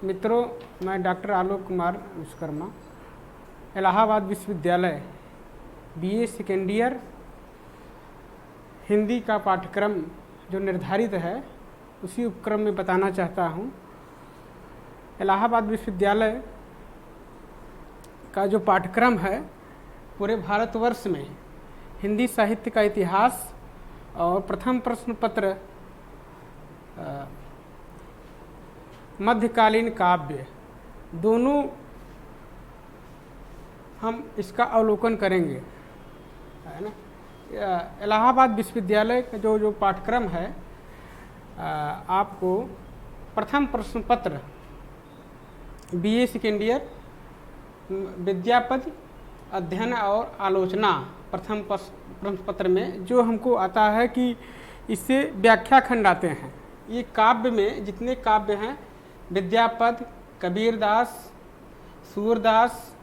मित्रों, मैं डॉक्टर आलोक कुमार विश्वकर्मा, इलाहाबाद विश्वविद्यालय बीए सेकेंड ईयर हिंदी का पाठ्यक्रम जो निर्धारित है उसी उपक्रम में बताना चाहता हूँ। इलाहाबाद विश्वविद्यालय का जो पाठ्यक्रम है पूरे भारतवर्ष में हिंदी साहित्य का इतिहास और प्रथम प्रश्न पत्र मध्यकालीन काव्य दोनों हम इसका अवलोकन करेंगे, है ना। इलाहाबाद विश्वविद्यालय का जो पाठ्यक्रम है आपको प्रथम प्रश्न पत्र बीए सेकेंड ईयर विद्यापति अध्ययन और आलोचना प्रथम प्रश्न पत्र में जो हमको आता है कि इससे व्याख्या खंड आते हैं। ये काव्य में जितने काव्य हैं विद्यापति, कबीरदास, सूरदास,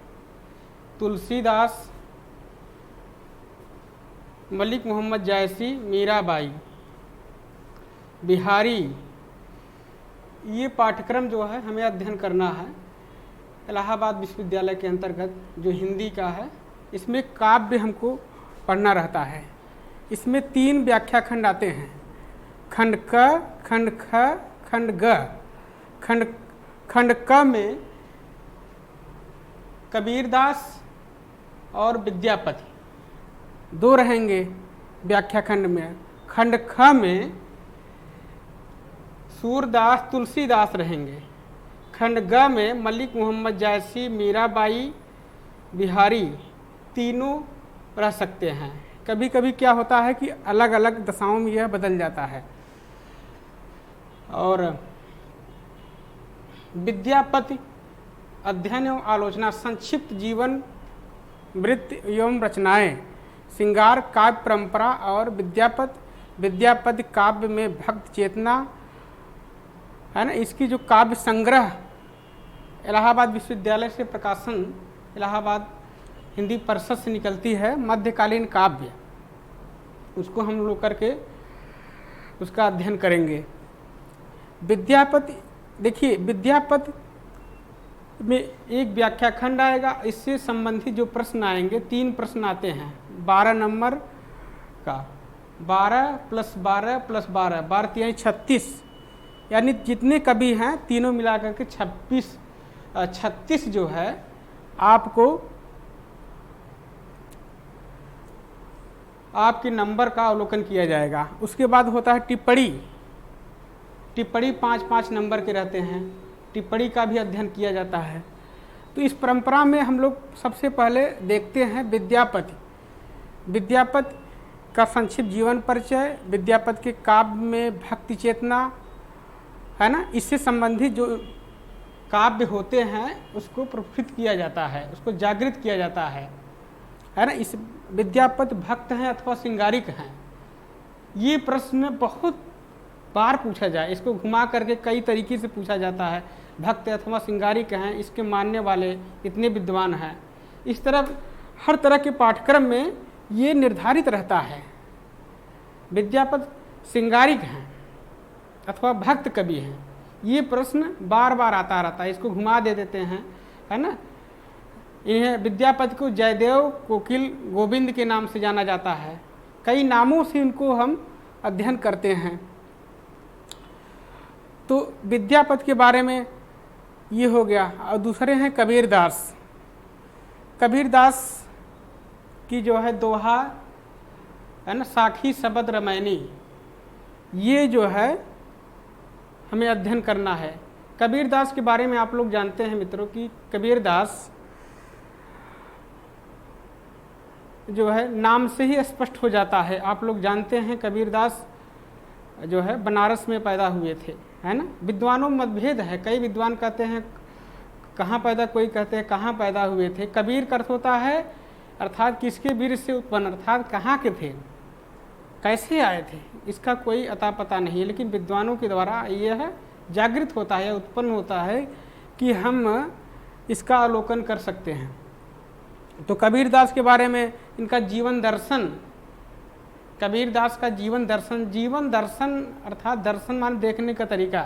तुलसीदास, मलिक मोहम्मद जायसी, मीराबाई, बिहारी, ये पाठ्यक्रम जो है हमें अध्ययन करना है। इलाहाबाद विश्वविद्यालय के अंतर्गत जो हिंदी का है इसमें काव्य हमको पढ़ना रहता है। इसमें 3 व्याख्या खंड आते हैं, खंड क, खंड ख, खंड ग। खंड क में कबीरदास और विद्यापति 2 रहेंगे व्याख्या खंड में। खंड ख में सूरदास, तुलसीदास रहेंगे। खंड ग में मलिक मोहम्मद जायसी, मीराबाई, बिहारी तीनों रह सकते हैं। कभी कभी क्या होता है कि अलग अलग दशाओं में यह बदल जाता है। और विद्यापति अध्ययन एवं आलोचना, संक्षिप्त जीवन वृत्त एवं रचनाएं, श्रृंगार काव्य परंपरा और विद्यापति काव्य में भक्त चेतना, है ना। इसकी जो काव्य संग्रह इलाहाबाद विश्वविद्यालय से प्रकाशन इलाहाबाद हिंदी परिषद से निकलती है, मध्यकालीन काव्य, उसको हम लोग करके उसका अध्ययन करेंगे। विद्यापति, देखिए विद्यापति में एक व्याख्या खंड आएगा, इससे संबंधित जो प्रश्न आएंगे 3 प्रश्न आते हैं 12 नंबर का, 12 + 12 + 12, 12 यानी 36, यानी जितने कवि हैं तीनों मिलाकर के 36 जो है आपको आपके नंबर का अवलोकन किया जाएगा। उसके बाद होता है टिप्पणी 5-5 नंबर के रहते हैं, टिप्पणी का भी अध्ययन किया जाता है। तो इस परंपरा में हम लोग सबसे पहले देखते हैं विद्यापति का संक्षिप्त जीवन परिचय, विद्यापति के काव्य में भक्ति चेतना, है ना। इससे संबंधित जो काव्य होते हैं उसको प्रफुल्लित किया जाता है, उसको जागृत किया जाता है ना। इस विद्यापति भक्त हैं अथवा श्रृंगारिक हैं, ये प्रश्न बहुत बार पूछा जाए, इसको घुमा करके कई तरीके से पूछा जाता है। भक्त अथवा श्रृंगारिक हैं, इसके मानने वाले इतने विद्वान हैं, इस तरह हर तरह के पाठ्यक्रम में ये निर्धारित रहता है। विद्यापति श्रृंगारिक हैं अथवा भक्त कवि हैं, ये प्रश्न बार बार आता रहता है, इसको घुमा दे देते हैं, है ना। इन्हें विद्यापति को जयदेव, कोकिल, गोविंद के नाम से जाना जाता है, कई नामों से इनको हम अध्ययन करते हैं। तो विद्यापति के बारे में ये हो गया। और दूसरे हैं कबीरदास। कबीरदास की जो है दोहा, है ना, साखी शबद रमैनी, ये जो है हमें अध्ययन करना है। कबीरदास के बारे में आप लोग जानते हैं मित्रों कि कबीरदास जो है नाम से ही स्पष्ट हो जाता है। आप लोग जानते हैं कबीरदास जो है बनारस में पैदा हुए थे, है ना। विद्वानों में मतभेद है, कई विद्वान कहते हैं कहाँ पैदा, कोई कहते हैं कहाँ पैदा हुए थे। कबीर का अर्थ होता है अर्थात किसके वीर से उत्पन्न, अर्थात कहाँ के थे, कैसे आए थे, इसका कोई अता पता नहीं है। लेकिन विद्वानों के द्वारा यह जागृत होता है, उत्पन्न होता है कि हम इसका अवलोकन कर सकते हैं। तो कबीरदास के बारे में इनका जीवन दर्शन, कबीरदास का जीवन दर्शन अर्थात दर्शन मान देखने का तरीका,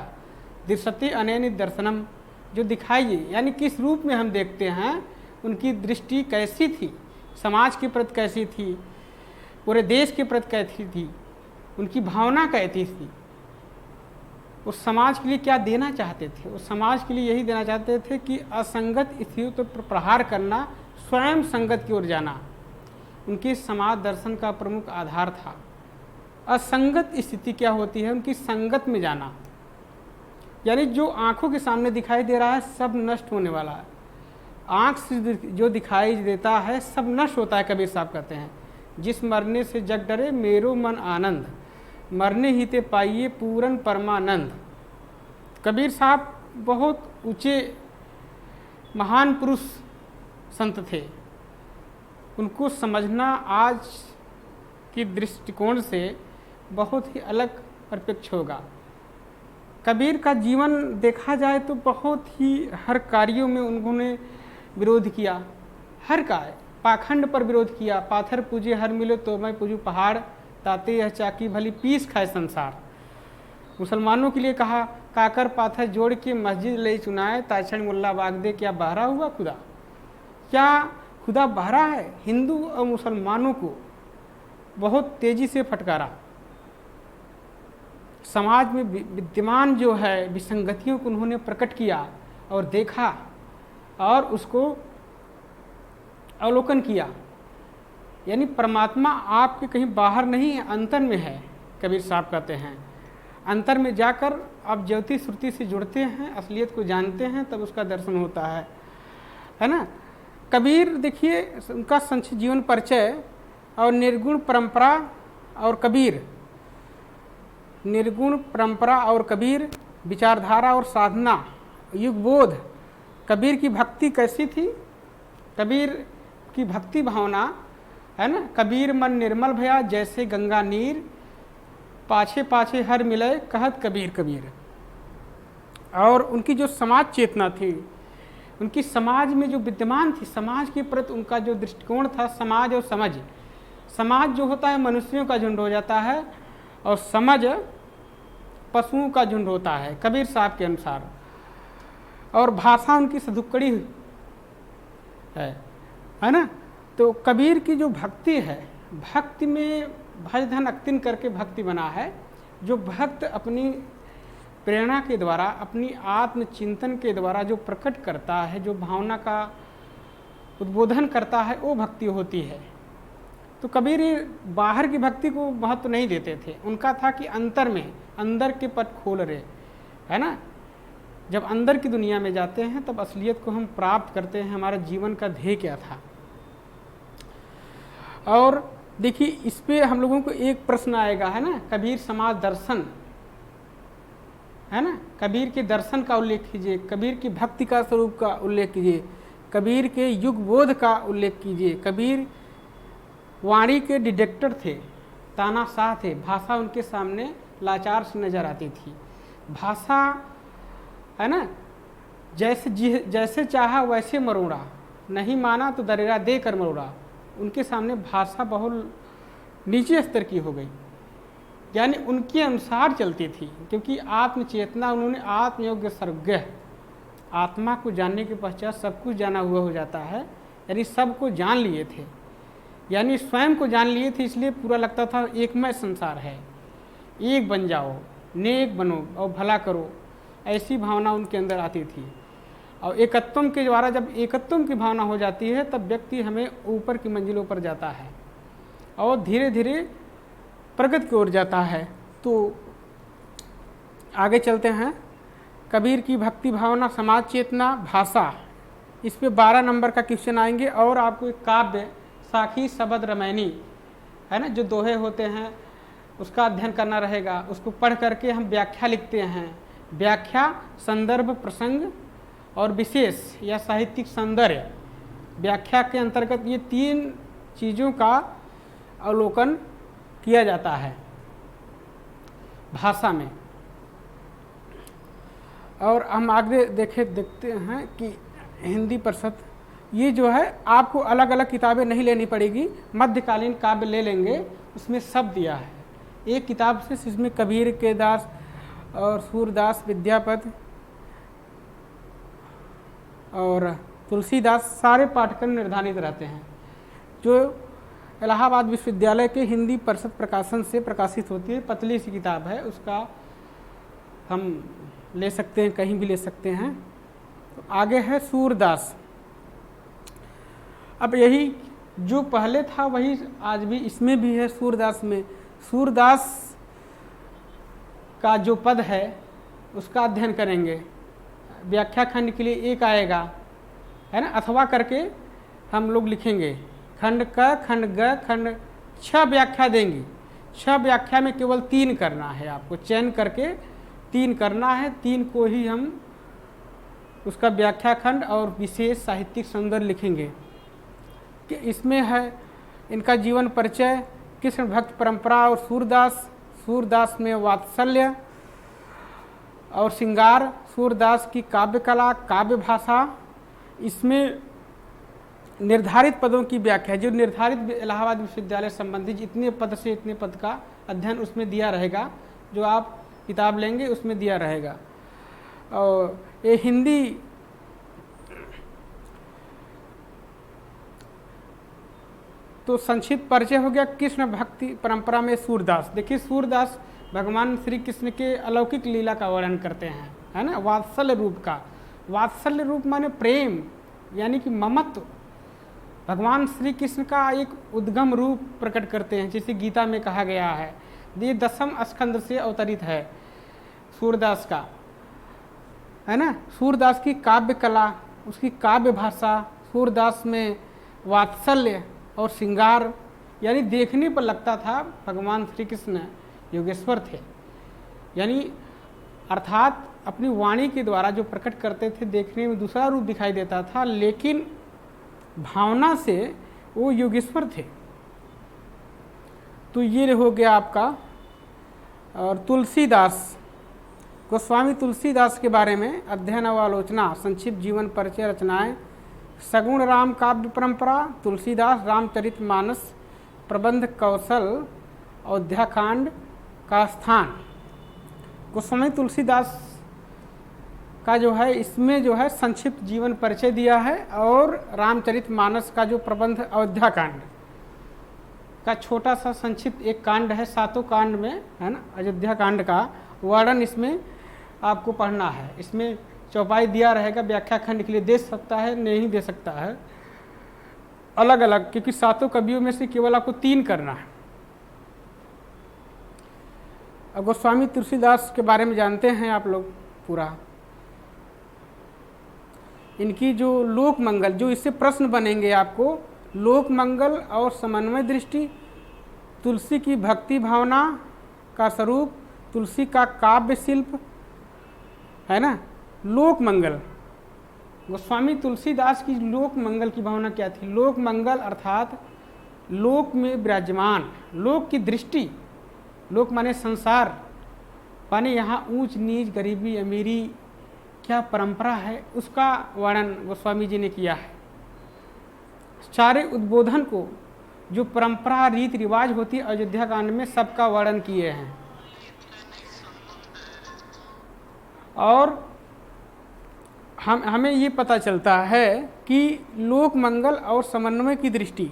दृश्यति अनेन दर्शनम, जो दिखाई, यानी किस रूप में हम देखते हैं, उनकी दृष्टि कैसी थी, समाज के प्रति कैसी थी, पूरे देश के प्रति कैसी थी, उनकी भावना कैसी थी, उस समाज के लिए क्या देना चाहते थे। उस समाज के लिए यही देना चाहते थे कि असंगत स्थितियों पर प्रहार करना, स्वयं संगत की ओर जाना उनके समाज दर्शन का प्रमुख आधार था। असंगत स्थिति क्या होती है, उनकी संगत में जाना, यानी जो आंखों के सामने दिखाई दे रहा है सब नष्ट होने वाला है। आंख से जो दिखाई देता है सब नष्ट होता है। कबीर साहब कहते हैं, जिस मरने से जग डरे मेरो मन आनंद, मरने ही ते पाइए पूरन परमानंद। कबीर साहब बहुत ऊंचे महान पुरुष संत थे। उनको समझना आज की दृष्टिकोण से बहुत ही अलग परिप्रेक्ष्य होगा। कबीर का जीवन देखा जाए तो बहुत ही हर कार्यों में उन्होंने विरोध किया, हर कार्य, पाखंड पर विरोध किया। पाथर पूजे हर मिले तो मैं पूजू पहाड़, ताते यह चाकी भली पीस खाए संसार। मुसलमानों के लिए कहा, काकर पाथर जोड़ के मस्जिद ले चुनाए, ताछड़ मुल्ला बाग दे, क्या बहरा हुआ खुदा, क्या खुदा बहरा है। हिंदू और मुसलमानों को बहुत तेजी से फटकारा। समाज में विद्यमान जो है विसंगतियों को उन्होंने प्रकट किया और देखा और उसको अवलोकन किया। यानी परमात्मा आपके कहीं बाहर नहीं है, अंतर में है। कबीर साहब कहते हैं, अंतर में जाकर आप ज्योति श्रुति से जुड़ते हैं, असलियत को जानते हैं, तब उसका दर्शन होता है ना। कबीर देखिए, उनका संक्षिप्त जीवन परिचय और निर्गुण परंपरा और कबीर, निर्गुण परंपरा और कबीर, विचारधारा और साधना, युगबोध। कबीर की भक्ति कैसी थी, कबीर की भक्ति भावना है ना। कबीर मन निर्मल भया जैसे गंगा नीर, पाछे पाछे हर मिले कहत कबीर कबीर। और उनकी जो समाज चेतना थी, उनकी समाज में जो विद्यमान थी, समाज के प्रति उनका जो दृष्टिकोण था, समाज और समझ। समाज जो होता है मनुष्यों का झुंड हो जाता है और समझ पशुओं का झुंड होता है, कबीर साहब के अनुसार। और भाषा उनकी सधुक्कड़ी है ना। तो कबीर की जो भक्ति है, भक्ति में भज धन अक्तिन करके भक्ति बना है। जो भक्त अपनी प्रेरणा के द्वारा, अपनी आत्मचिंतन के द्वारा जो प्रकट करता है, जो भावना का उद्बोधन करता है, वो भक्ति होती है। तो कबीर बाहर की भक्ति को महत्व नहीं देते थे। उनका था कि अंतर में, अंदर के पट खोल रहे, है ना। जब अंदर की दुनिया में जाते हैं तब असलियत को हम प्राप्त करते हैं। हमारा जीवन का ध्येय क्या था। और देखिए, इस पे हम लोगों को एक प्रश्न आएगा, है ना। कबीर समाज दर्शन, है ना। कबीर के दर्शन का उल्लेख कीजिए, कबीर की भक्ति का स्वरूप का उल्लेख कीजिए, कबीर के युग बोध का उल्लेख कीजिए। कबीर वाणी के डिटेक्टर थे, तानाशाह थे। भाषा उनके सामने लाचार से नजर आती थी। भाषा, है ना, जैसे चाहा वैसे मरोड़ा, नहीं माना तो दरेरा दे कर मरोड़ा। उनके सामने भाषा बहुत नीचे स्तर की हो गई, यानी उनके अनुसार चलती थी। क्योंकि आत्मचेतना, उन्होंने आत्मयोग्य सर्वज्ञ, आत्मा को जानने के पश्चात सब कुछ जाना हुआ हो जाता है। यानी सब को जान लिए थे, यानी स्वयं को जान लिए थे। इसलिए पूरा लगता था एकमय संसार है, एक बन जाओ, नेक बनो और भला करो, ऐसी भावना उनके अंदर आती थी। और एकत्वम के द्वारा, जब एकत्वम की भावना हो जाती है तब व्यक्ति हमें ऊपर की मंजिलों पर जाता है और धीरे धीरे प्रगति की ओर जाता है। तो आगे चलते हैं। कबीर की भक्ति भावना, समाज चेतना, भाषा, इस पे 12 नंबर का क्वेश्चन आएंगे। और आपको एक काव्य साखी शबद रमैनी, है ना, जो दोहे होते हैं, उसका अध्ययन करना रहेगा। उसको पढ़ करके हम व्याख्या लिखते हैं। व्याख्या, संदर्भ, प्रसंग और विशेष या साहित्यिक सौंदर्य। व्याख्या के अंतर्गत ये 3 चीज़ों का अवलोकन किया जाता है भाषा में। और हम आगे देखते हैं कि हिंदी परिषद, ये जो है आपको अलग अलग किताबें नहीं लेनी पड़ेगी, मध्यकालीन काव्य ले लेंगे, उसमें सब दिया है एक किताब से। इसमें कबीर के दास और सूरदास, विद्यापति, और तुलसीदास सारे पाठ्यक्रम निर्धारित रहते हैं, जो इलाहाबाद विश्वविद्यालय के हिंदी परिषद प्रकाशन से प्रकाशित होती है। पतली सी किताब है, उसका हम ले सकते हैं, कहीं भी ले सकते हैं। तो आगे है सूरदास। अब यही जो पहले था वही आज भी इसमें भी है। सूरदास में सूरदास का जो पद है उसका अध्ययन करेंगे। व्याख्या खंड के लिए एक आएगा, है ना, अथवा करके हम लोग लिखेंगे। खंड क, खंड ग, खंड 6 व्याख्या देंगे। 6 व्याख्या में केवल 3 करना है, आपको चयन करके 3 करना है। 3 को ही हम उसका व्याख्या खंड और विशेष साहित्यिक सौंदर्य लिखेंगे। कि इसमें है इनका जीवन परिचय, कृष्ण भक्त परंपरा और सूरदास। सूरदास में वात्सल्य और श्रृंगार, सूरदास की काव्य कला, काव्य भाषा। इसमें निर्धारित पदों की व्याख्या, जो निर्धारित इलाहाबाद विश्वविद्यालय संबंधी इतने पद से इतने पद का अध्ययन उसमें दिया रहेगा, जो आप किताब लेंगे उसमें दिया रहेगा। और ये हिंदी तो संक्षिप्त परिचय हो गया कृष्ण भक्ति परंपरा में सूरदास। देखिए सूरदास भगवान श्री कृष्ण के अलौकिक लीला का वर्णन करते हैं, है ना, वात्सल्य रूप का। वात्सल्य रूप माने प्रेम, यानी कि ममत्व। भगवान श्री कृष्ण का एक उद्गम रूप प्रकट करते हैं, जैसे गीता में कहा गया है। ये 10वें स्कंद से अवतरित है सूरदास का, है ना। सूरदास की काव्य कला, उसकी काव्य भाषा, सूरदास में वात्सल्य और श्रृंगार, यानी देखने पर लगता था भगवान श्री कृष्ण योगेश्वर थे, यानी अर्थात अपनी वाणी के द्वारा जो प्रकट करते थे देखने में दूसरा रूप दिखाई देता था, लेकिन भावना से वो योगेश्वर थे। तो ये हो गया आपका। और तुलसीदास, गोस्वामी तुलसीदास के बारे में अध्ययन और आलोचना, संक्षिप्त जीवन परिचय, रचनाएं, सगुण राम काव्य परंपरा, तुलसीदास, रामचरितमानस, प्रबंध कौशल, अयोध्याकांड का स्थान। गोस्वामी तुलसीदास का जो है इसमें जो है संक्षिप्त जीवन परिचय दिया है, और रामचरितमानस का जो प्रबंध अयोध्याकांड का छोटा सा संक्षिप्त एक कांड है, 7 कांड में, है ना, अयोध्याकांड का वर्णन इसमें आपको पढ़ना है। इसमें चौपाई दिया रहेगा, व्याख्या खंड के लिए दे सकता है, नहीं दे सकता है, अलग अलग, क्योंकि 7 कवियों में से केवल आपको 3 करना है। अब गोस्वामी तुलसीदास के बारे में जानते हैं आप लोग पूरा। इनकी जो लोक मंगल, जो इससे प्रश्न बनेंगे आपको, लोक मंगल और समन्वय दृष्टि, तुलसी की भक्ति भावना का स्वरूप, तुलसी का काव्य शिल्प, है ना, लोक मंगल। गोस्वामी तुलसीदास की लोक मंगल की भावना क्या थी? लोक मंगल अर्थात लोक में विराजमान, लोक की दृष्टि, लोक माने संसार, माने यहाँ ऊंच नीच, गरीबी अमीरी क्या परंपरा है, उसका वर्णन गोस्वामी जी ने किया है। सारे उद्बोधन को, जो परंपरा रीति रिवाज होती है अयोध्या कांड में, सबका वर्णन किए हैं। और हमें ये पता चलता है कि लोक मंगल और समन्वय की दृष्टि,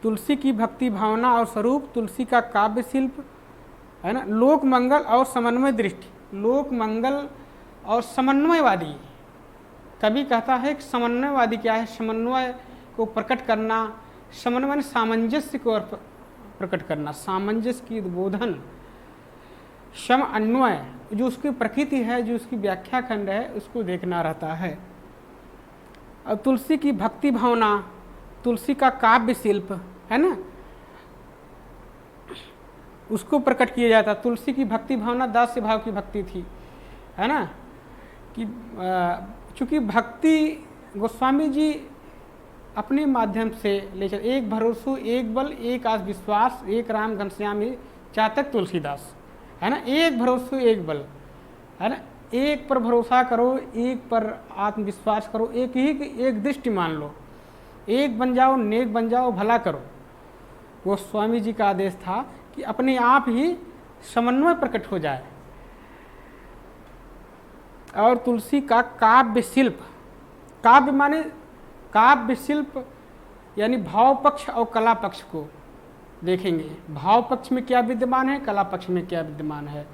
तुलसी की भक्ति भावना और स्वरूप, तुलसी का काव्य शिल्प, है ना, लोक मंगल और समन्वय दृष्टि। लोक मंगल और समन्वयवादी, कभी कहता है कि समन्वयवादी क्या है? समन्वय को प्रकट करना, समन्वय सामंजस्य को प्रकट करना, सामंजस्य की उद्बोधन, सम अन्वय, जो उसकी प्रकृति है, जो उसकी व्याख्या खंड है, उसको देखना रहता है। और तुलसी की भक्ति भावना, तुलसी का काव्य शिल्प, है ना, उसको प्रकट किया जाता। तुलसी की भक्ति भावना दास्य भाव की भक्ति थी, है ना, कि चूँकि भक्ति गोस्वामी जी अपने माध्यम से ले चल, एक भरोसो एक बल एक आस विश्वास, एक राम घनश्याम चातक तुलसीदास, है ना, एक भरोसो एक बल, है ना, एक पर भरोसा करो, एक पर आत्मविश्वास करो, एक ही एक दृष्टि मान लो, एक बन जाओ, नेक बन जाओ, भला करो। वो स्वामी जी का आदेश था कि अपने आप ही समन्वय प्रकट हो जाए। और तुलसी का काव्य शिल्प, काव्य माने काव्य शिल्प यानी भाव पक्ष और कला पक्ष को देखेंगे। भाव पक्ष में क्या विद्यमान है, कला पक्ष में क्या विद्यमान है,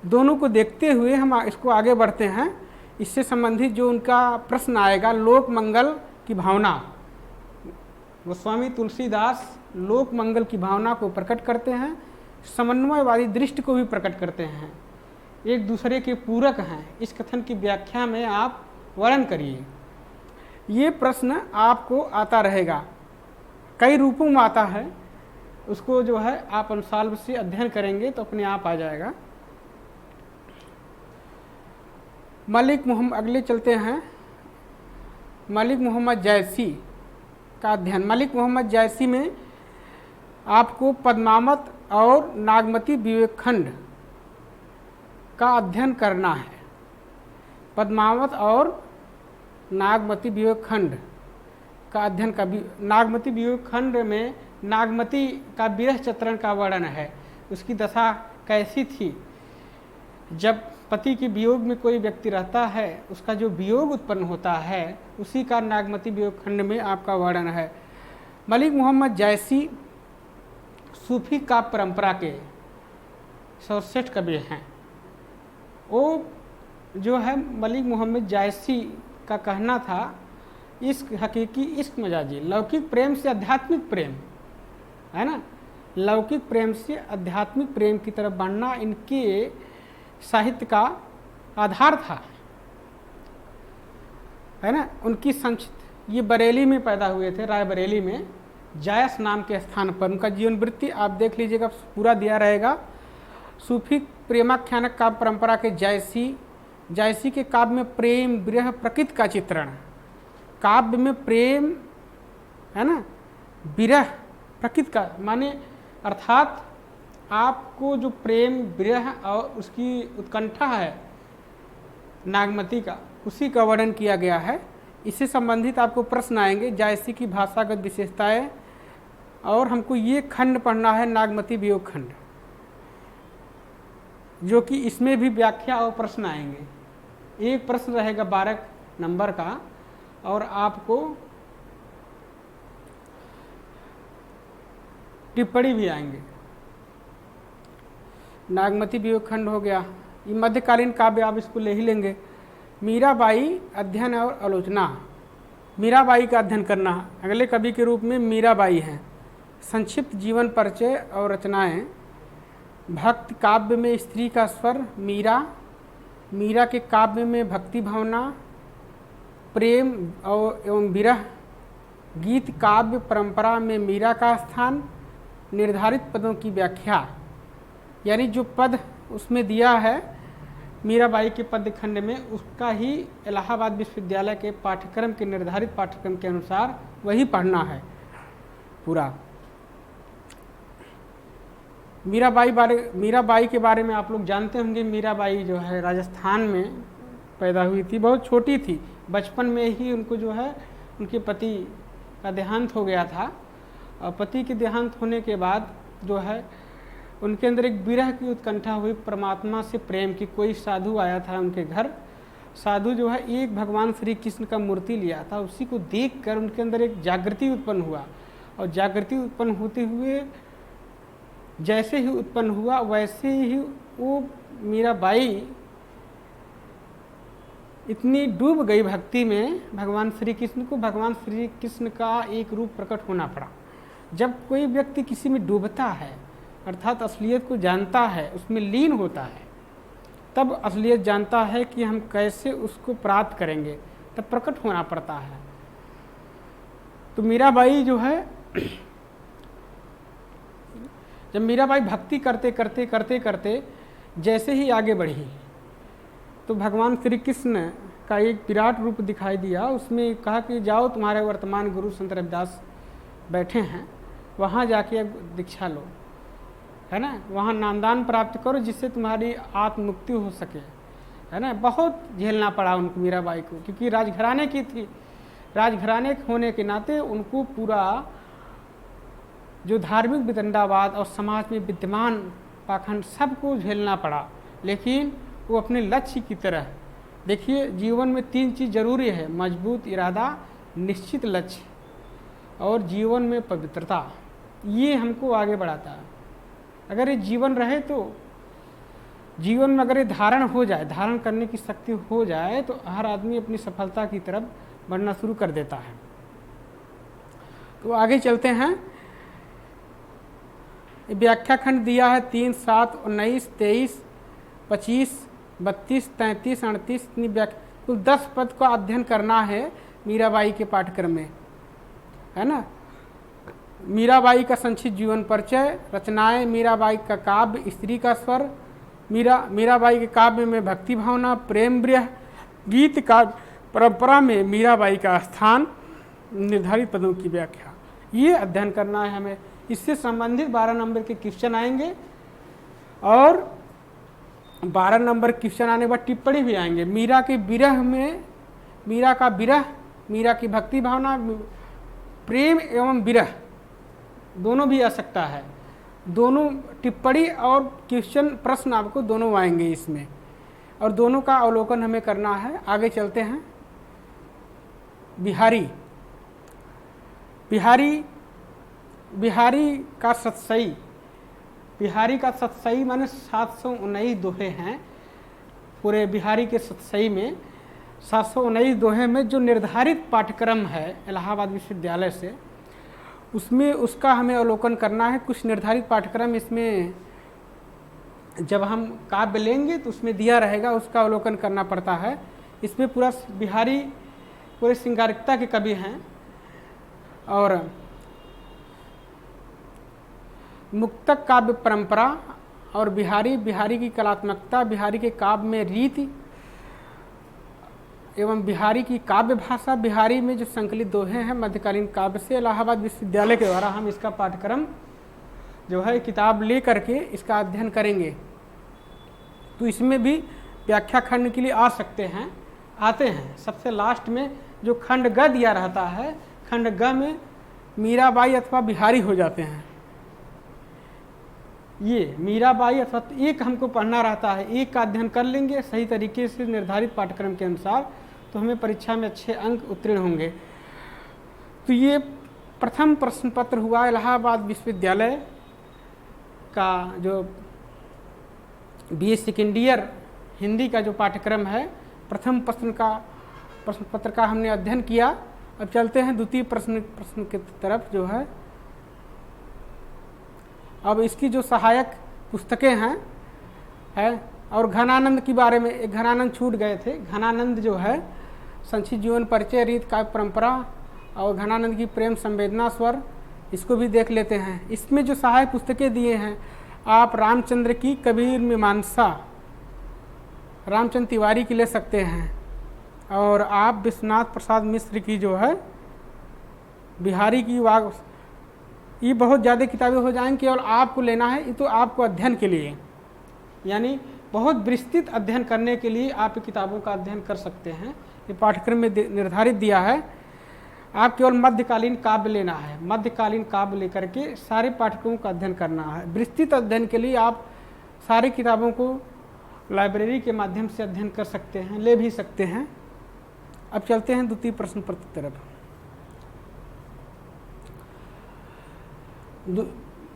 दोनों को देखते हुए हम इसको आगे बढ़ते हैं। इससे संबंधित जो उनका प्रश्न आएगा, लोक मंगल की भावना। गोस्वामी तुलसीदास लोक मंगल की भावना को प्रकट करते हैं, समन्वयवादी दृष्टि को भी प्रकट करते हैं, एक दूसरे के पूरक हैं। इस कथन की व्याख्या में आप वर्णन करिए। ये प्रश्न आपको आता रहेगा, कई रूपों में आता है, उसको जो है आप अनुसार से अध्ययन करेंगे तो अपने आप आ जाएगा। मलिक मोहम्मद, अगले चलते हैं, मलिक मोहम्मद जायसी का अध्ययन। मलिक मोहम्मद जायसी में आपको पद्मावत और नागमती विवेक खंड का अध्ययन करना है। पद्मावत और नागमती विवेक खंड का अध्ययन का नागमती विवेक खंड में नागमती का विरह चित्रण का वर्णन है। उसकी दशा कैसी थी, जब पति के वियोग में कोई व्यक्ति रहता है, उसका जो वियोग उत्पन्न होता है, उसी का नागमती वियोग खंड में आपका वर्णन है। मलिक मोहम्मद जायसी सूफी का परंपरा के सर्वश्रेष्ठ कवि हैं। वो जो है मलिक मोहम्मद जायसी का कहना था, इश्क हकीकी इश्क मजाजी, लौकिक प्रेम से आध्यात्मिक प्रेम, है ना, लौकिक प्रेम से आध्यात्मिक प्रेम की तरफ बढ़ना इनके साहित्य का आधार था, है ना। उनकी संक्षिप्त, ये बरेली में पैदा हुए थे, रायबरेली में, जायस नाम के स्थान पर। उनका जीवन वृत्ति आप देख लीजिएगा, पूरा दिया रहेगा। सूफी प्रेमाख्यानक काव्य परंपरा के जायसी के काव्य में प्रेम विरह प्रकृति का चित्रण, काव्य में प्रेम, है ना, विरह प्रकृति का माने अर्थात आपको जो प्रेम विरह और उसकी उत्कंठा है नागमती का, उसी का वर्णन किया गया है। इससे संबंधित आपको प्रश्न आएंगे, जायसी की भाषागत विशेषताएं, और हमको ये खंड पढ़ना है नागमती वियोग खंड, जो कि इसमें भी व्याख्या और प्रश्न आएंगे। एक प्रश्न रहेगा 12 नंबर का, और आपको टिप्पणी भी आएंगे। नागमती वियोग खंड हो गया, ये मध्यकालीन काव्य, आप इसको ले ही लेंगे। मीराबाई अध्ययन और आलोचना, मीराबाई का अध्ययन करना। अगले कवि के रूप में मीराबाई हैं। संक्षिप्त जीवन परिचय और रचनाएं। भक्ति काव्य में स्त्री का स्वर मीरा, मीरा के काव्य में भक्ति भावना, प्रेम और एवं विरह। गीत काव्य परंपरा में मीरा का स्थान। निर्धारित पदों की व्याख्या, यानी जो पद उसमें दिया है मीराबाई के पद्य खंड में, उसका ही इलाहाबाद विश्वविद्यालय के पाठ्यक्रम के निर्धारित पाठ्यक्रम के अनुसार वही पढ़ना है पूरा। मीराबाई के बारे में आप लोग जानते होंगे। मीराबाई जो है राजस्थान में पैदा हुई थी, बहुत छोटी थी, बचपन में ही उनको जो है उनके पति का देहांत हो गया था। और पति के देहांत होने के बाद जो है उनके अंदर एक विरह की उत्कंठा हुई, परमात्मा से प्रेम की। कोई साधु आया था उनके घर, साधु जो है एक भगवान श्री कृष्ण का मूर्ति लिया था, उसी को देखकर उनके अंदर एक जागृति उत्पन्न हुआ। और जागृति उत्पन्न होते हुए जैसे ही उत्पन्न हुआ, वैसे ही वो मीराबाई इतनी डूब गई भक्ति में भगवान श्री कृष्ण को, भगवान श्री कृष्ण का एक रूप प्रकट होना पड़ा। जब कोई व्यक्ति किसी में डूबता है, अर्थात असलियत को जानता है, उसमें लीन होता है, तब असलियत जानता है कि हम कैसे उसको प्राप्त करेंगे, तब प्रकट होना पड़ता है। तो मीराबाई जो है, जब मीराबाई भक्ति करते करते करते करते जैसे ही आगे बढ़ी, तो भगवान श्री कृष्ण का एक विराट रूप दिखाई दिया। उसमें कहा कि जाओ, तुम्हारे वर्तमान गुरु संत रविदास बैठे हैं, वहाँ जाके दीक्षा लो, है ना, वहाँ नामदान प्राप्त करो, जिससे तुम्हारी आत्ममुक्ति हो सके, है ना। बहुत झेलना पड़ा उनको, मीराबाई को, क्योंकि राजघराने की थी। राजघराने होने के नाते उनको पूरा जो धार्मिक वितंडावाद और समाज में विद्यमान पाखंड सबको झेलना पड़ा, लेकिन वो अपने लक्ष्य की तरह देखिए, जीवन में 3 चीज़ जरूरी है: मजबूत इरादा, निश्चित लक्ष्य और जीवन में पवित्रता। ये हमको आगे बढ़ाता है। अगर ये जीवन रहे तो जीवन में अगर ये धारण हो जाए, धारण करने की शक्ति हो जाए, तो हर आदमी अपनी सफलता की तरफ बढ़ना शुरू कर देता है। तो आगे चलते हैं। व्याख्या खंड दिया है 3, 7, 19, 23, 25, 32, 33, 38 कुल 10 पद का अध्ययन करना है मीराबाई के पाठ्यक्रम में, है ना। मीराबाई का संक्षिप्त जीवन परिचय, रचनाएं, मीराबाई का काव्य स्त्री का स्वर, मीराबाई के काव्य में भक्ति भावना, प्रेम विरह, गीत काव्य परंपरा में मीराबाई का स्थान, निर्धारित पदों की व्याख्या, ये अध्ययन करना है हमें। इससे संबंधित 12 नंबर के क्वेश्चन आएंगे और 12 नंबर क्वेश्चन आने के बाद टिप्पणी भी आएंगे। मीरा के विरह में, मीरा का विरह, मीरा की भक्ति भावना, प्रेम एवं विरह दोनों भी आ सकता है। दोनों टिप्पणी और क्वेश्चन प्रश्न आपको दोनों आएंगे इसमें, और दोनों का अवलोकन हमें करना है। आगे चलते हैं। बिहारी का सतसई, बिहारी का सतसई माने 719 दोहे हैं पूरे बिहारी के सतसई में। 719 दोहे में जो निर्धारित पाठ्यक्रम है इलाहाबाद विश्वविद्यालय से, उसमें उसका हमें अवलोकन करना है। कुछ निर्धारित पाठ्यक्रम इसमें जब हम काव्य लेंगे तो उसमें दिया रहेगा, उसका अवलोकन करना पड़ता है। इसमें पूरा बिहारी पूरे श्रृंगारिकता के कवि हैं, और मुक्तक काव्य परंपरा और बिहारी की कलात्मकता, बिहारी के काव्य में रीति एवं बिहारी की काव्य भाषा, बिहारी में जो संकलित दोहे हैं मध्यकालीन काव्य से, इलाहाबाद विश्वविद्यालय के द्वारा हम इसका पाठ्यक्रम जो है किताब ले करके इसका अध्ययन करेंगे। तो इसमें भी व्याख्या खंड के लिए आ सकते हैं, आते हैं। सबसे लास्ट में जो खंड ग दिया रहता है, खंड ग में मीराबाई अथवा बिहारी हो जाते हैं। ये मीराबाई अथवा एक हमको पढ़ना रहता है, एक का अध्ययन कर लेंगे सही तरीके से निर्धारित पाठ्यक्रम के अनुसार, तो हमें परीक्षा में अच्छे अंक उत्तीर्ण होंगे। तो ये प्रथम प्रश्न पत्र हुआ इलाहाबाद विश्वविद्यालय का जो BA सेकेंड ईयर हिंदी का जो पाठ्यक्रम है, प्रथम प्रश्न पत्र का हमने अध्ययन किया। अब चलते हैं द्वितीय प्रश्न की तरफ जो है। अब इसकी जो सहायक पुस्तकें हैं और घनानंद के बारे में, एक घनानंद छूट गए थे। घनानंद जो है संक्षिप्त जीवन परिचय, रीत काव्य परंपरा, और घनानंद की प्रेम संवेदना स्वर, इसको भी देख लेते हैं। इसमें जो सहायक पुस्तकें दिए हैं, आप रामचंद्र की कबीर मीमांसा रामचंद्र तिवारी की ले सकते हैं, और आप विश्वनाथ प्रसाद मिश्र की जो है बिहारी की वाग, ये बहुत ज़्यादा किताबें हो जाएंगी। केवल आपको लेना है, ये तो आपको अध्ययन के लिए, यानी बहुत विस्तृत अध्ययन करने के लिए आप किताबों का अध्ययन कर सकते हैं। ये पाठ्यक्रम में निर्धारित दिया है। आप केवल मध्यकालीन काव्य लेना है, मध्यकालीन काव्य लेकर के सारे पाठ्यक्रमों का अध्ययन करना है। विस्तृत अध्ययन के लिए आप सारी किताबों को लाइब्रेरी के माध्यम से अध्ययन कर सकते हैं, ले भी सकते हैं। अब चलते हैं द्वितीय प्रश्न पत्र की तरफ।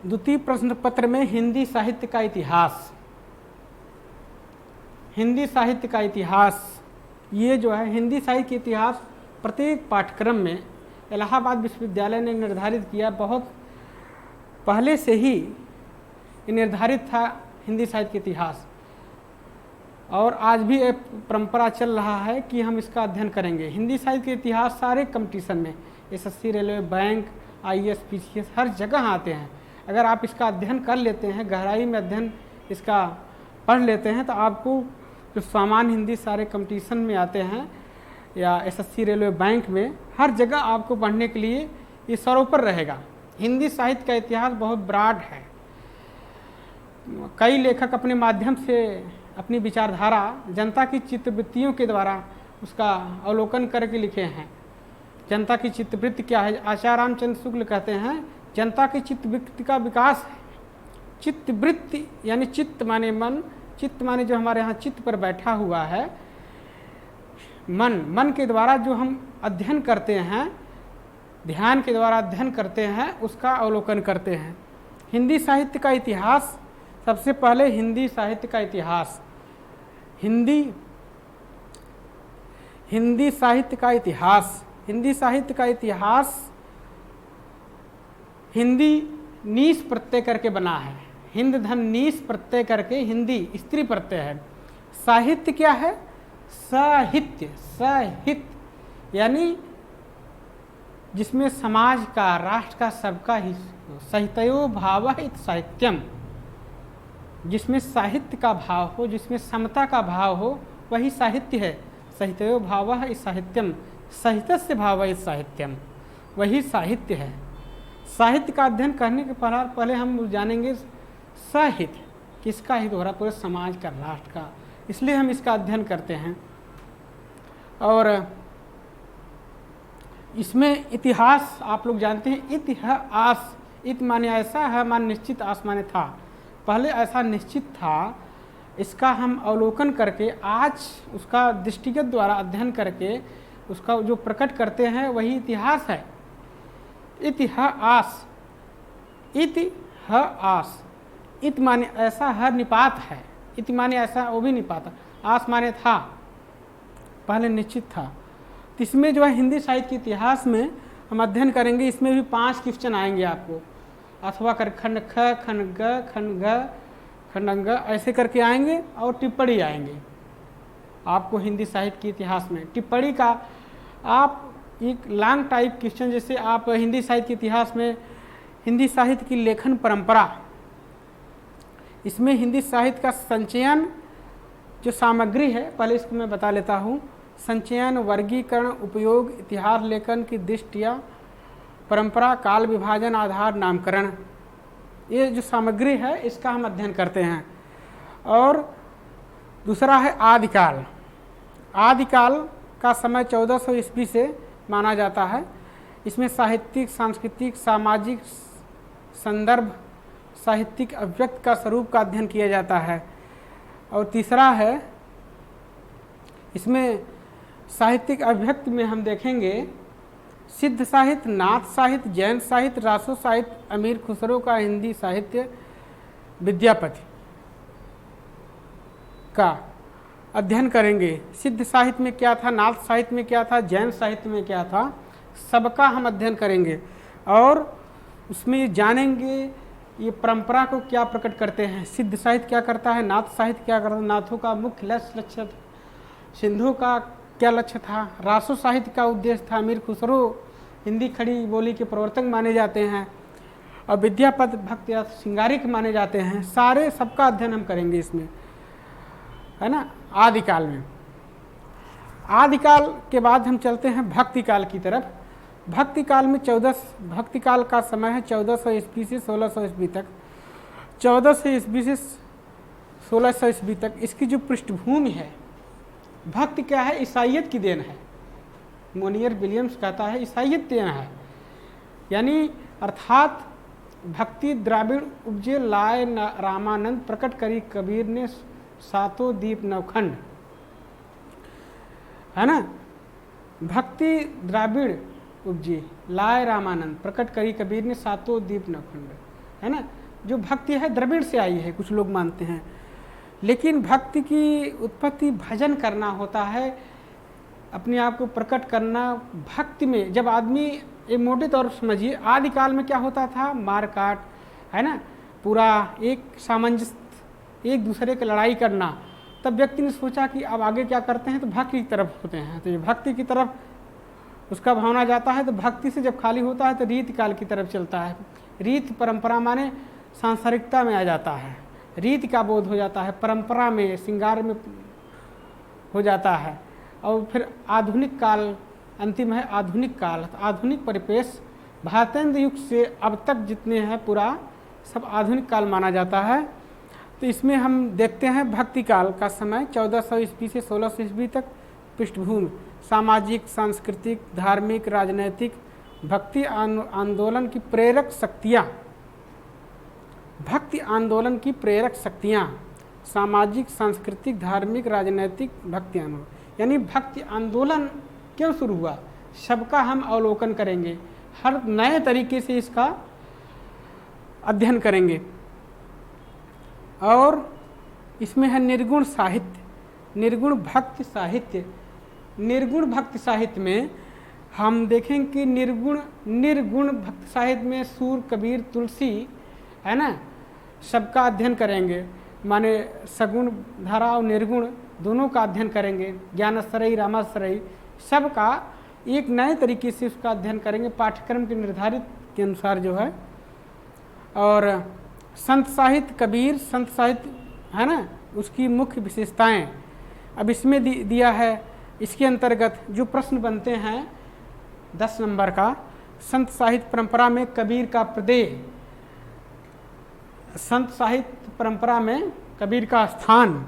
द्वितीय प्रश्न पत्र में हिंदी साहित्य का इतिहास, हिंदी साहित्य का इतिहास, ये जो है हिंदी साहित्य का इतिहास प्रत्येक पाठ्यक्रम में इलाहाबाद विश्वविद्यालय ने निर्धारित किया। बहुत पहले से ही निर्धारित था हिंदी साहित्य का इतिहास, और आज भी एक परंपरा चल रहा है कि हम इसका अध्ययन करेंगे। हिंदी साहित्य का इतिहास सारे कंपटीशन में, SSC, railway, bank, IAS, PCS हर जगह आते हैं। अगर आप इसका अध्ययन कर लेते हैं, गहराई में अध्ययन इसका पढ़ लेते हैं, तो आपको जो सामान्य हिंदी सारे कंपटीशन में आते हैं या SSC, रेलवे, बैंक में, हर जगह आपको पढ़ने के लिए ये सर्वोपर रहेगा। हिंदी साहित्य का इतिहास बहुत ब्रॉड है। कई लेखक अपने माध्यम से अपनी विचारधारा जनता की चित्तवृत्तियों के द्वारा उसका अवलोकन करके लिखे हैं। जनता की चित्तवृत्ति क्या है? आचार्य रामचंद्र शुक्ल कहते हैं, जनता की चित्तवृत्ति का विकास है। चित्तवृत्ति यानी चित्त माने मन, चित्त माने जो हमारे यहाँ चित्त पर बैठा हुआ है, मन के द्वारा जो हम अध्ययन करते हैं, ध्यान के द्वारा अध्ययन करते हैं, उसका अवलोकन करते हैं। हिंदी साहित्य का इतिहास, सबसे पहले हिंदी साहित्य का इतिहास, हिंदी साहित्य का इतिहास, हिंदी साहित्य का इतिहास हिंदी नीस प्रत्यय करके बना है। हिंद धन नीस प्रत्यय करके हिंदी स्त्री प्रत्यय है। साहित्य क्या है? साहित्य, साहित्य यानी जिसमें समाज का, राष्ट्र का, सबका ही, सहितयो भावः इति साहित्यम, जिसमें साहित्य का भाव हो, जिसमें समता का भाव हो, वही साहित्य है। सहितयो भावः इति साहित्यम, सहितस्य भावः इति साहित्यम, वही साहित्य है। साहित्य का अध्ययन करने के पहले हम जानेंगे साहित्य किसका हित हो रहा, पूरे समाज का, राष्ट्र का, इसलिए हम इसका अध्ययन करते हैं। और इसमें इतिहास आप लोग जानते हैं, इतिहास, इत माने ऐसा, है मान निश्चित, आस माने था। पहले ऐसा निश्चित था, इसका हम अवलोकन करके आज उसका दृष्टिगत द्वारा अध्ययन करके उसका जो प्रकट करते हैं वही इतिहास है। इतिहास, इतिहास, इत माने ऐसा, हर निपात है, इत माने ऐसा, वो भी निपात, आस माने था, पहले निश्चित था। तो इसमें जो है हिंदी साहित्य के इतिहास में हम अध्ययन करेंगे। इसमें भी 5 क्वेश्चन आएंगे आपको, अथवा कर खंड ख, खंड ग, खंड घ, खंड अंग, ऐसे करके आएंगे, और टिप्पणी आएंगे आपको हिंदी साहित्य के इतिहास में। टिप्पणी का आप एक लॉन्ग टाइप क्वेश्चन, जैसे आप हिंदी साहित्य के इतिहास में हिंदी साहित्य की लेखन परंपरा, इसमें हिंदी साहित्य का संचयन जो सामग्री है, पहले इसको मैं बता लेता हूँ। संचयन, वर्गीकरण, उपयोग, इतिहास लेखन की दृष्टिया, परंपरा, काल विभाजन, आधार, नामकरण, ये जो सामग्री है इसका हम अध्ययन करते हैं। और दूसरा है आदिकाल। आदिकाल का समय 1400 ईस्वी से माना जाता है। इसमें साहित्यिक, सांस्कृतिक, सामाजिक संदर्भ, साहित्यिक अभिव्यक्ति का स्वरूप का अध्ययन किया जाता है। और तीसरा है, इसमें साहित्यिक अभिव्यक्ति में हम देखेंगे सिद्ध साहित्य, नाथ साहित्य, जैन साहित्य, रासो साहित्य, अमीर खुसरो का हिंदी साहित्य, विद्यापति का अध्ययन करेंगे। सिद्ध साहित्य में क्या था, नाथ साहित्य में क्या था, जैन साहित्य में क्या था, सबका हम अध्ययन करेंगे। और उसमें जानेंगे ये परंपरा को क्या प्रकट करते हैं। सिद्ध साहित्य क्या करता है, नाथ साहित्य क्या करता है, नाथों का मुख्य लक्ष्य, सिंधु का क्या लक्ष्य था, रासो साहित्य का उद्देश्य था, अमीर खुसरो हिंदी खड़ी बोली के प्रवर्तक माने जाते हैं, और विद्यापति भक्त या श्रृंगारिक माने जाते हैं। सारे सबका अध्ययन हम करेंगे इसमें, है ना। आदिकाल में, आदिकाल के बाद हम चलते हैं भक्ति काल की तरफ। भक्ति काल में भक्ति काल का समय है 1400 ईस्वी से 1600 ईस्वी तक। 1400 ईस्वी से 1600 ईस्वी तक इसकी जो पृष्ठभूमि है, भक्ति क्या है, ईसाइयत की देन है। मोनियर विलियम्स कहता है ईसाइयत देन है, यानी अर्थात भक्ति द्राविड़ उपजे लाए रामानंद, प्रकट करी कबीर ने सातों दीप नवखंड, है ना। भक्ति द्राविड़ उपजे लाए रामानंद, प्रकट करी कबीर ने सातों दीप नवखंड, है ना। जो भक्ति है द्रविड़ से आई है, कुछ लोग मानते हैं, लेकिन भक्ति की उत्पत्ति भजन करना होता है, अपने आप को प्रकट करना। भक्ति में जब आदमी, एक मोटे तौर पर समझिए, आदिकाल में क्या होता था, मार काट, है ना, पूरा एक सामंजस्य, एक दूसरे की लड़ाई करना। तब व्यक्ति ने सोचा कि अब आगे क्या करते हैं, तो भक्ति की तरफ होते हैं। तो ये भक्ति की तरफ उसका भावना जाता है, तो भक्ति से जब खाली होता है तो रीति काल की तरफ चलता है। रीति परंपरा माने सांसारिकता में आ जाता है, रीति का बोध हो जाता है, परंपरा में, श्रृंगार में हो जाता है। और फिर आधुनिक काल अंतिम है, आधुनिक काल। आधुनिक परिपेश भारतेंद्र युग से अब तक जितने हैं पूरा सब आधुनिक काल माना जाता है। तो इसमें हम देखते हैं भक्ति काल का समय 1400 ईस्वी से 1600 ईस्वी तक। पृष्ठभूमि सामाजिक, सांस्कृतिक, धार्मिक, राजनैतिक, भक्ति आंदोलन की प्रेरक शक्तियाँ, भक्ति आंदोलन की प्रेरक शक्तियाँ, सामाजिक, सांस्कृतिक, धार्मिक, राजनैतिक, भक्ति आंदोलन, यानी भक्ति आंदोलन क्यों शुरू हुआ, सबका हम अवलोकन करेंगे, हर नए तरीके से इसका अध्ययन करेंगे। और इसमें है निर्गुण साहित्य, निर्गुण भक्ति साहित्य। निर्गुण भक्ति साहित्य में हम देखेंगे कि निर्गुण भक्ति साहित्य में सूर, कबीर, तुलसी, है ना, सबका अध्ययन करेंगे। माने सगुण धारा और निर्गुण दोनों का अध्ययन करेंगे। ज्ञानाश्रयी, रामाश्रयी, सबका एक नए तरीके से उसका अध्ययन करेंगे पाठ्यक्रम के निर्धारित के अनुसार जो है। और संत साहित्य, कबीर संत साहित्य, है ना, उसकी मुख्य विशेषताएं अब इसमें दिया है। इसके अंतर्गत जो प्रश्न बनते हैं 10 नंबर का, संत साहित्य परंपरा में कबीर का प्रदेय, संत साहित्य परंपरा में कबीर का स्थान,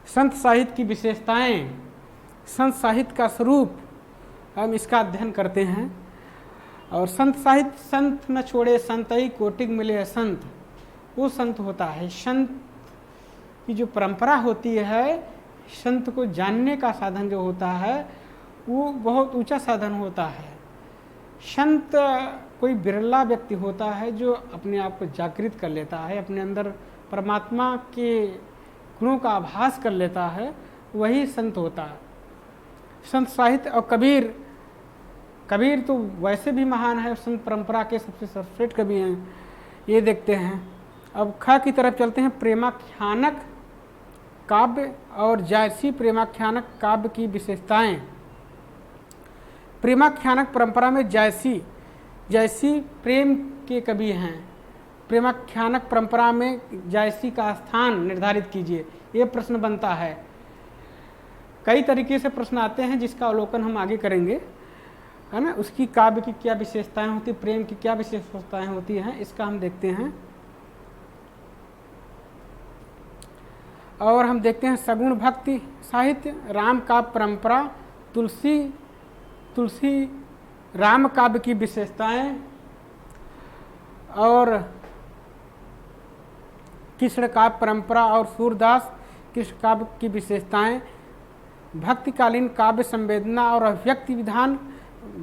संत साहित्य की विशेषताएं, संत साहित्य का स्वरूप, हम इसका अध्ययन करते हैं। और संत साहित्य, संत न छोड़े संतई कोटिग मिले संत, वो संत होता है। संत की जो परंपरा होती है, संत को जानने का साधन जो होता है वो बहुत ऊंचा साधन होता है। संत कोई बिरला व्यक्ति होता है जो अपने आप को जागृत कर लेता है, अपने अंदर परमात्मा के गुणों का आभास कर लेता है, वही संत होता है। संत साहित्य और कबीर, कबीर तो वैसे भी महान है, संत परंपरा के सबसे सर्वश्रेष्ठ कवि हैं, ये देखते हैं। अब ख की तरफ चलते हैं। प्रेमाख्यानक काव्य और जायसी प्रेमाख्यानक काव्य की विशेषताएं। प्रेमाख्यानक परंपरा में जायसी प्रेम के कवि हैं। प्रेमाख्यानक परंपरा में जायसी का स्थान निर्धारित कीजिए, ये प्रश्न बनता है। कई तरीके से प्रश्न आते हैं जिसका अवलोकन हम आगे करेंगे, है ना। उसकी काव्य की क्या विशेषताएं होती, प्रेम की क्या विशेषताएं होती हैं, इसका हम देखते हैं। और हम देखते हैं सगुण भक्ति साहित्य, राम काव्य परंपरा, तुलसी राम काव्य की विशेषताएं, और कृष्ण काव्य परंपरा और सूरदास कृष्ण काव्य की विशेषताएं, भक्तिकालीन काव्य संवेदना और अभिव्यक्ति विधान,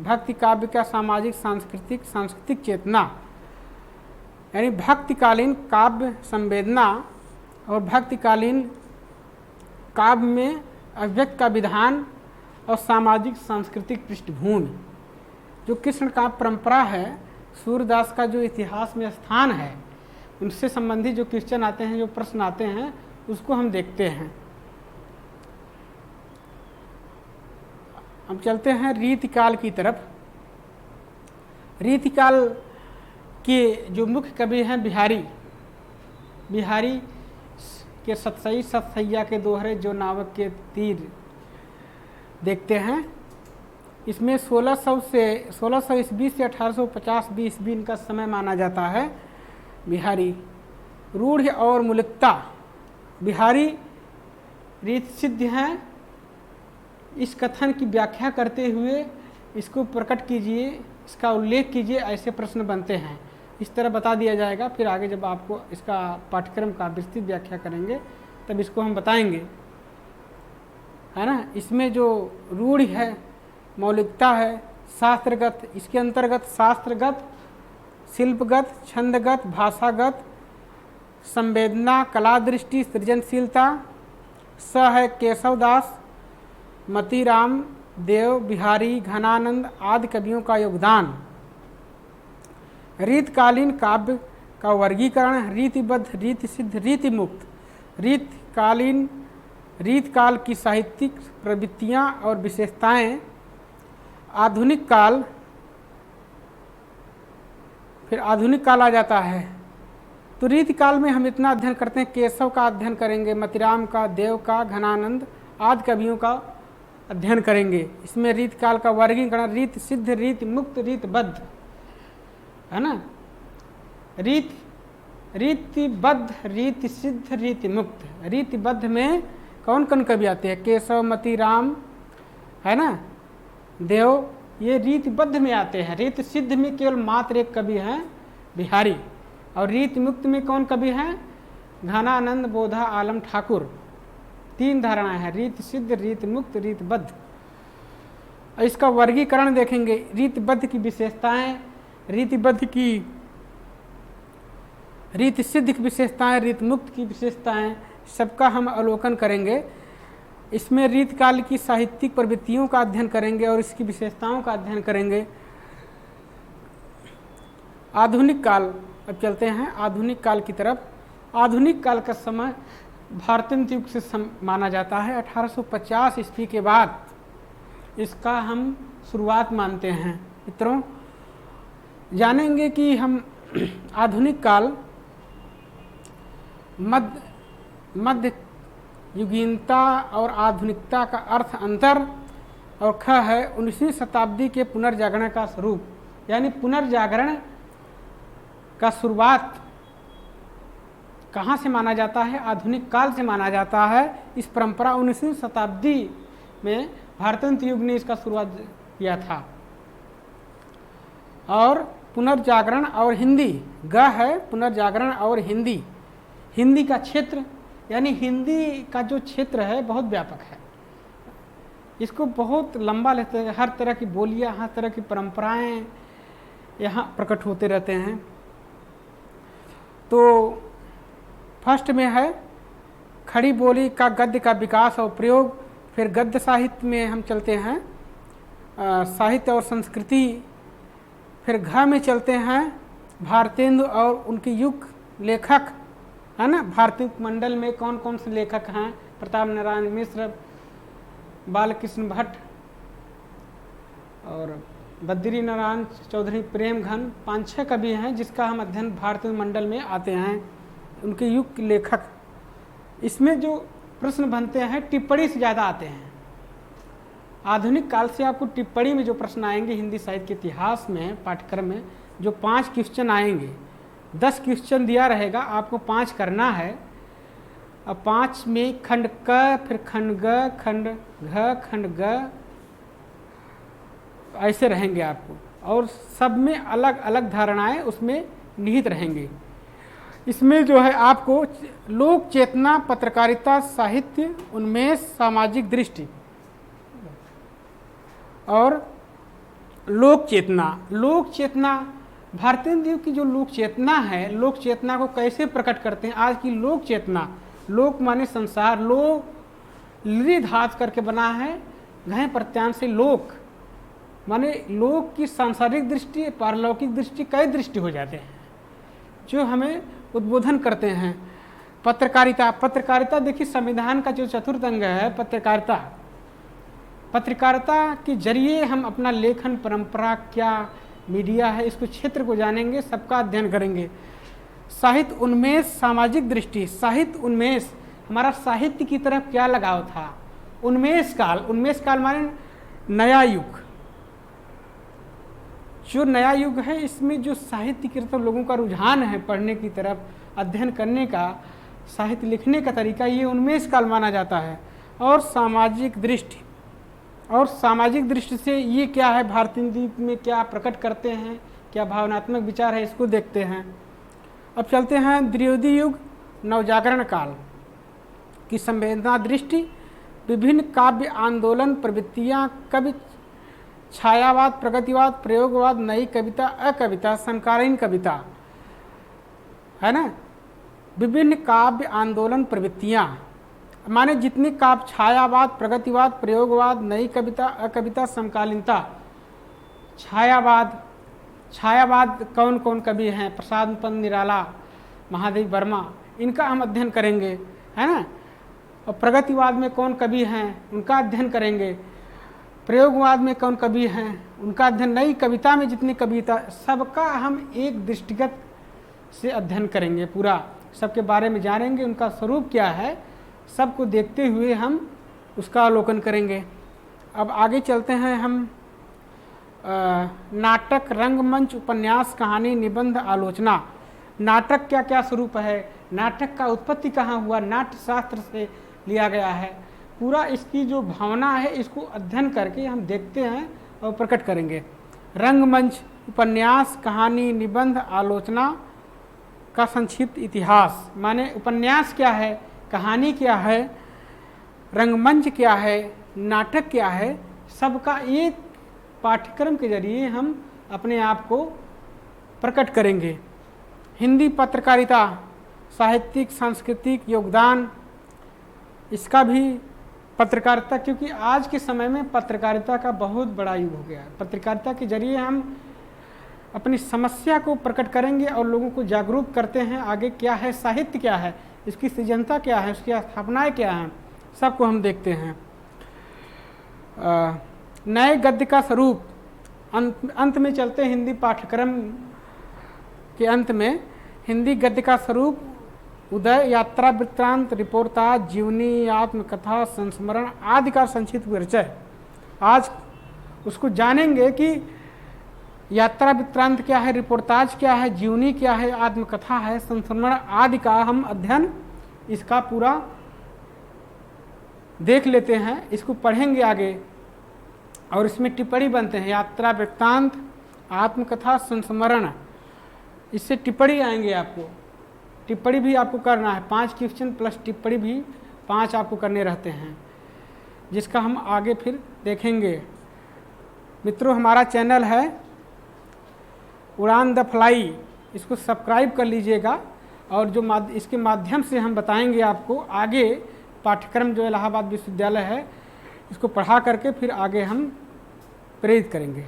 भक्ति काव्य का सामाजिक सांस्कृतिक चेतना। यानी भक्तिकालीन काव्य संवेदना और भक्तिकालीन काव्य में अभिव्यक्त का विधान और सामाजिक सांस्कृतिक पृष्ठभूमि। जो कृष्ण काव्य परंपरा है, सूरदास का जो इतिहास में स्थान है, उनसे संबंधित जो क्वेश्चन आते हैं, जो प्रश्न आते हैं, उसको हम देखते हैं। हम चलते हैं रीतिकाल की तरफ। रीतिकाल के जो मुख्य कवि हैं बिहारी के सतसैया के दोहरे जो नावक के तीर देखते हैं। इसमें 1600 ईस्वी से 1850 ईस्वी इनका समय माना जाता है। बिहारी रूढ़ और मूलिकता, बिहारी रीत सिद्ध हैं। इस कथन की व्याख्या करते हुए इसको प्रकट कीजिए, इसका उल्लेख कीजिए, ऐसे प्रश्न बनते हैं। इस तरह बता दिया जाएगा, फिर आगे जब आपको इसका पाठ्यक्रम का विस्तृत व्याख्या करेंगे तब इसको हम बताएंगे, है ना। इसमें जो रूढ़ है, मौलिकता है, शास्त्रगत, इसके अंतर्गत शास्त्रगत, शिल्पगत, छंदगत, भाषागत, संवेदना, कला दृष्टि, सृजनशीलता, स है केशवदास, मतीराम, देव, बिहारी, घनानंद आदि कवियों का योगदान। रीतकालीन काव्य का वर्गीकरण, रीतिबद्ध, रीति सिद्ध, रीति मुक्त। रीतकाल की साहित्यिक प्रवृत्तियां और विशेषताएं। आधुनिक काल, फिर आधुनिक काल आ जाता है। तो रीतिकाल में हम इतना अध्ययन करते हैं, केशव का अध्ययन करेंगे, मतीराम का, देव का, घनानंद आदि कवियों का अध्ययन करेंगे। इसमें रीतकाल का वर्गीकरण, रीत सिद्ध, रीति मुक्त, रीतबद्ध, है ना। रीतिबद्ध, रीति सिद्ध, रीति मुक्त। रीतिबद्ध में कौन कौन कवि आते हैं? केशव, मतीराम, है ना, देव, ये रीतिबद्ध में आते हैं। रीति सिद्ध में केवल मात्र एक कवि हैं, बिहारी। और रीति मुक्त में कौन कवि हैं? घनानंद, बोधा, आलम ठाकुर, 3 धारणाएं हैं, रीत सिद्ध, रीत मुक्त, रीतबद्ध। इसका वर्गीकरण देखेंगे, रीतबद्ध की विशेषताएं, रीतिबद्ध की, रीत सिद्ध की विशेषताएं, रीत मुक्त की विशेषताएं, सबका हम अवलोकन करेंगे। इसमें रीत काल की साहित्यिक प्रवृत्तियों का अध्ययन करेंगे और इसकी विशेषताओं का अध्ययन करेंगे। आधुनिक काल, अब चलते हैं आधुनिक काल की तरफ। आधुनिक काल का समय भारतीय युग से माना जाता है। 1850 ईस्वी के बाद इसका हम शुरुआत मानते हैं। मित्रों, जानेंगे कि हम आधुनिक काल मध्य युगीनता और आधुनिकता का अर्थ अंतर, और ख है 19वीं शताब्दी के पुनर्जागरण का स्वरूप, यानी पुनर्जागरण का शुरुआत कहाँ से माना जाता है? आधुनिक काल से माना जाता है। इस परंपरा 19वीं शताब्दी में भारतीय युग ने इसका शुरुआत किया था। और पुनर्जागरण और हिंदी, ग है पुनर्जागरण और हिंदी, हिंदी का क्षेत्र, यानी हिंदी का जो क्षेत्र है बहुत व्यापक है। इसको बहुत लंबा लेते हैं, हर तरह की बोलियां, हर तरह की परंपराएं यहाँ प्रकट होते रहते हैं। तो फर्स्ट में है खड़ी बोली का गद्य का विकास और प्रयोग। फिर गद्य साहित्य में हम चलते हैं, साहित्य और संस्कृति। फिर घ में चलते हैं भारतेंदु और उनके युग लेखक, है ना। भारतीय मंडल में कौन कौन से लेखक हैं? प्रताप नारायण मिश्र, बालकृष्ण भट्ट और बद्री नारायण चौधरी, प्रेम घन, 5-6 कवि हैं जिसका हम अध्ययन भारतीय मंडल में आते हैं, उनके युग लेखक। इसमें जो प्रश्न बनते हैं टिप्पणी से ज़्यादा आते हैं। आधुनिक काल से आपको टिप्पणी में जो प्रश्न आएंगे हिंदी साहित्य के इतिहास में पाठ्यक्रम में, जो 5 क्वेश्चन आएंगे, 10 क्वेश्चन दिया रहेगा, आपको 5 करना है। अब 5 में खंड क, फिर खंड ग, खंड घ, खंड ग, ऐसे रहेंगे आपको, और सब में अलग अलग धारणाएं उसमें निहित रहेंगी। इसमें जो है आपको लोक चेतना, पत्रकारिता, साहित्य, उन्मेष, सामाजिक दृष्टि और लोक चेतना। लोक चेतना, भारतीय युग की जो लोक चेतना है, लोक चेतना को कैसे प्रकट करते हैं? आज की लोक चेतना, लोक माने संसार, लोक लृ धातु करके बना है, घय प्रत्यांश से लोक माने लोक की सांसारिक दृष्टि, पारलौकिक दृष्टि, कई दृष्टि हो जाते हैं जो हमें उद्बोधन करते हैं। पत्रकारिता, पत्रकारिता देखिए संविधान का जो चतुर्थ अंग है पत्रकारिता, पत्रकारिता के जरिए हम अपना लेखन परंपरा क्या मीडिया है इसको क्षेत्र को जानेंगे, सबका अध्ययन करेंगे। साहित्य उन्मेष, सामाजिक दृष्टि, साहित्य उन्मेष, हमारा साहित्य की तरफ क्या लगाव था? उन्मेष काल, उन्मेष काल माने नया युग, जो नया युग है इसमें जो साहित्य की तरफ लोगों का रुझान है, पढ़ने की तरफ, अध्ययन करने का, साहित्य लिखने का तरीका, ये उन्मेष काल माना जाता है। और सामाजिक दृष्टि, और सामाजिक दृष्टि से ये क्या है, भारतीय द्वीप में क्या प्रकट करते हैं, क्या भावनात्मक विचार है, इसको देखते हैं। अब चलते हैं द्विवेदी युग, नवजागरण काल की संवेदना दृष्टि, विभिन्न काव्य आंदोलन प्रवृत्तियाँ, कवि छायावाद, प्रगतिवाद, प्रयोगवाद, नई कविता, अकविता, समकालीन कविता, है ना। विभिन्न काव्य आंदोलन प्रवृत्तियाँ माने जितने काव्य, छायावाद, प्रगतिवाद, प्रयोगवाद, नई कविता, अकविता, समकालीनता। छायावाद, छायावाद कौन कौन कवि हैं? प्रसाद पंत निराला, महादेव वर्मा, इनका हम अध्ययन करेंगे, है ना। और प्रगतिवाद में कौन कवि हैं उनका अध्ययन करेंगे। प्रयोगवाद में कौन कवि हैं उनका अध्ययन। नई कविता में जितनी कविता, सबका हम एक दृष्टिगत से अध्ययन करेंगे, पूरा सबके बारे में जानेंगे, उनका स्वरूप क्या है, सबको देखते हुए हम उसका अवलोकन करेंगे। अब आगे चलते हैं हम नाटक, रंगमंच, उपन्यास, कहानी, निबंध, आलोचना। नाटक क्या क्या स्वरूप है, नाटक का उत्पत्ति कहाँ हुआ, नाट्य शास्त्र से लिया गया है। पूरा इसकी जो भावना है इसको अध्ययन करके हम देखते हैं और प्रकट करेंगे। रंगमंच, उपन्यास, कहानी, निबंध, आलोचना का संक्षिप्त इतिहास, माने उपन्यास क्या है, कहानी क्या है, रंगमंच क्या है, नाटक क्या है, सबका एक पाठ्यक्रम के जरिए हम अपने आप को प्रकट करेंगे। हिंदी पत्रकारिता, साहित्यिक सांस्कृतिक योगदान, इसका भी पत्रकारिता, क्योंकि आज के समय में पत्रकारिता का बहुत बड़ा युग हो गया है। पत्रकारिता के जरिए हम अपनी समस्या को प्रकट करेंगे और लोगों को जागरूक करते हैं। आगे क्या है, साहित्य क्या है, इसकी सृजनता क्या है, उसकी स्थापनाएँ क्या हैं, सबको हम देखते हैं। नए गद्य का स्वरूप, अंत में चलते हैं हिंदी पाठ्यक्रम के अंत में। हिंदी गद्य का स्वरूप उदय, यात्रा वृत्तांत, रिपोर्टाज, जीवनी, आत्मकथा, संस्मरण आदि का संक्षिप्त परिचय। आज उसको जानेंगे कि यात्रा वृत्तांत क्या है, रिपोर्टाज क्या है, जीवनी क्या है, आत्मकथा है, संस्मरण आदि का हम अध्ययन इसका पूरा देख लेते हैं। इसको पढ़ेंगे आगे और इसमें टिप्पणी बनते हैं। यात्रा वृत्तांत, आत्मकथा, संस्मरण, इससे टिप्पणी आएंगे। आपको टिप्पणी भी आपको करना है, 5 क्वेश्चन प्लस टिप्पणी भी 5 आपको करने रहते हैं, जिसका हम आगे फिर देखेंगे। मित्रों, हमारा चैनल है उड़ान द फ्लाई, इसको सब्सक्राइब कर लीजिएगा। और जो इसके माध्यम से हम बताएंगे आपको आगे पाठ्यक्रम जो इलाहाबाद विश्वविद्यालय है, इसको पढ़ा करके फिर आगे हम प्रेरित करेंगे।